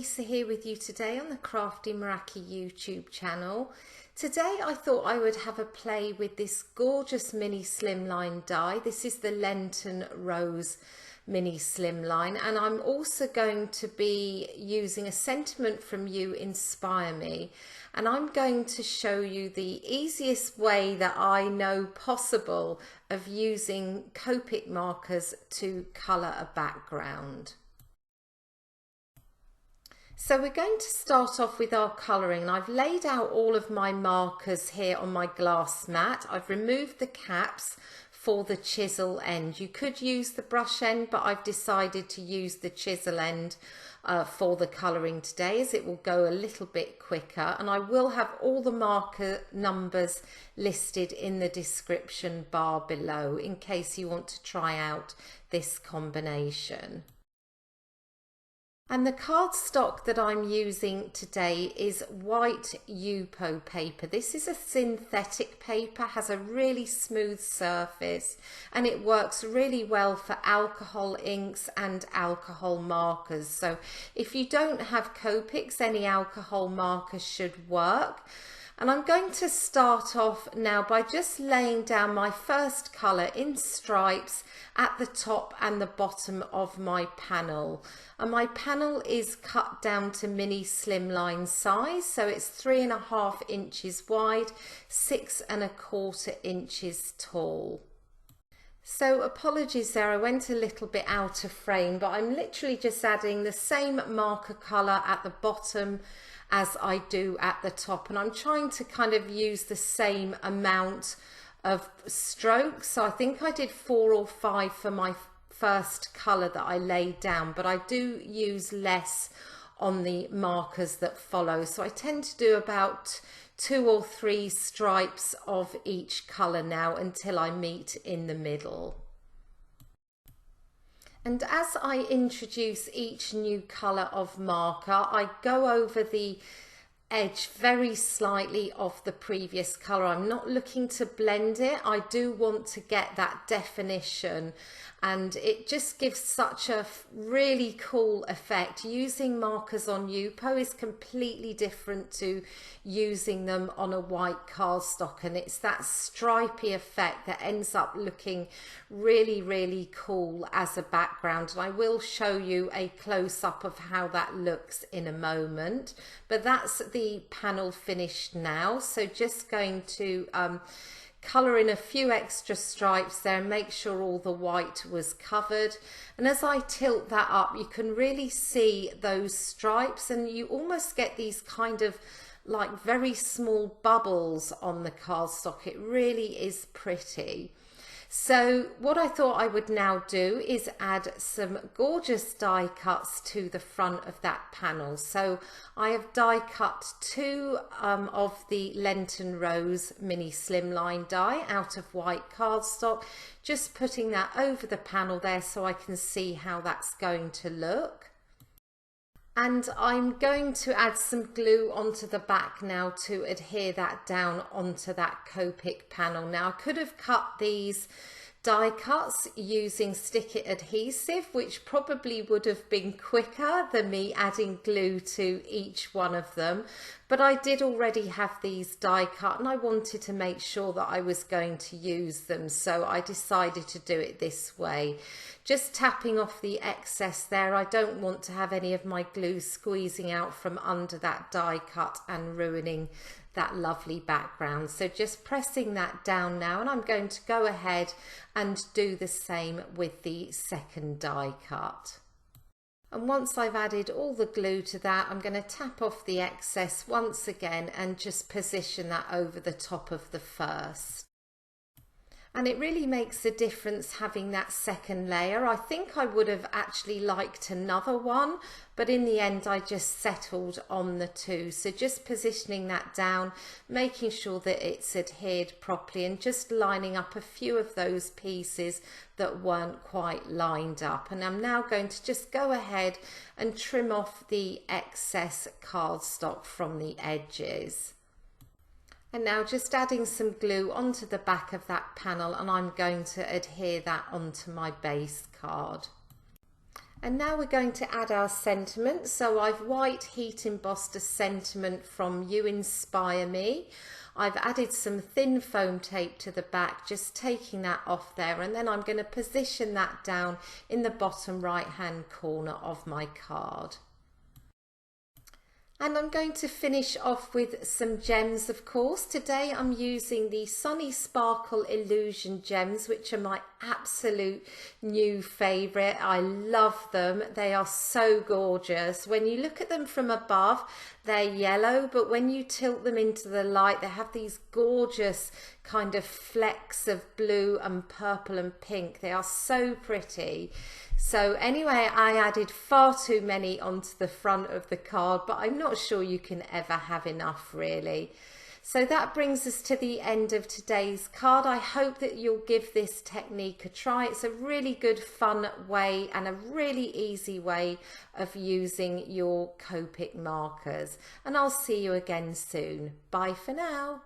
Lisa here with you today on the Crafty Meraki YouTube channel. Today I thought I would have a play with this gorgeous mini slimline die. This is the Lenten Rose mini slimline, and I'm also going to be using a sentiment from you, Inspire Me, and I'm going to show you the easiest way that I know possible of using Copic markers to colour a background. So we're going to start off with our colouring, and I've laid out all of my markers here on my glass mat. I've removed the caps for the chisel end. You could use the brush end, but I've decided to use the chisel end for the colouring today, as it will go a little bit quicker, and I will have all the marker numbers listed in the description bar below in case you want to try out this combination. And the cardstock that I'm using today is white Yupo paper. This is a synthetic paper, has a really smooth surface, and it works really well for alcohol inks and alcohol markers. So if you don't have Copics, any alcohol markers should work. And I'm going to start off now by just laying down my first colour in stripes at the top and the bottom of my panel. And my panel is cut down to mini slimline size, so it's 3.5 inches wide, 6.25 inches tall. So apologies there, I went a little bit out of frame, but I'm literally just adding the same marker colour at the bottom as I do at the top, and I'm trying to kind of use the same amount of strokes. So I think I did 4 or 5 for my first colour that I laid down, but I do use less on the markers that follow. So I tend to do about 2 or 3 stripes of each colour now until I meet in the middle. And as I introduce each new colour of marker, I go over the edge very slightly of the previous colour. I'm not looking to blend it. I do want to get that definition, and it just gives such a really cool effect. Using markers on Yupo is completely different to using them on a white cardstock, and it's that stripy effect that ends up looking really cool as a background. And I will show you a close-up of how that looks in a moment, but that's the panel finished now. So just going to colour in a few extra stripes there and make sure all the white was covered. And as I tilt that up, you can really see those stripes, and you almost get these kind of like very small bubbles on the cardstock. It really is pretty. So what I thought I would now do is add some gorgeous die cuts to the front of that panel. So I have die cut 2 of the Lenten Rose mini slimline die out of white cardstock, just putting that over the panel there so I can see how that's going to look. And I'm going to add some glue onto the back now to adhere that down onto that Copic panel. Now I could have cut these die cuts using stick it adhesive, which probably would have been quicker than me adding glue to each one of them, but I did already have these die cut and I wanted to make sure that I was going to use them, so I decided to do it this way, just tapping off the excess there. I don't want to have any of my glue squeezing out from under that die cut and ruining that lovely background. So just pressing that down now, and I'm going to go ahead and do the same with the second die cut. And once I've added all the glue to that, I'm going to tap off the excess once again and just position that over the top of the first. And it really makes a difference having that second layer. I think I would have actually liked another one, but in the end I just settled on the 2. So just positioning that down, making sure that it's adhered properly, and just lining up a few of those pieces that weren't quite lined up. And I'm now going to just go ahead and trim off the excess cardstock from the edges. And now just adding some glue onto the back of that panel, and I'm going to adhere that onto my base card. And now we're going to add our sentiment. So I've white heat embossed a sentiment from You Inspire Me. I've added some thin foam tape to the back, just taking that off there, and then I'm going to position that down in the bottom right hand corner of my card. And I'm going to finish off with some gems, of course. Today I'm using the Sunny Sparkle Illusion gems, which are my absolute new favourite. I love them. They are so gorgeous. When you look at them from above, they're yellow, but when you tilt them into the light, they have these gorgeous kind of flecks of blue and purple and pink. They are so pretty. So anyway, I added far too many onto the front of the card, but I'm not sure you can ever have enough, really. So that brings us to the end of today's card. I hope that you'll give this technique a try. It's a really good fun way and a really easy way of using your Copic markers. And I'll see you again soon. Bye for now.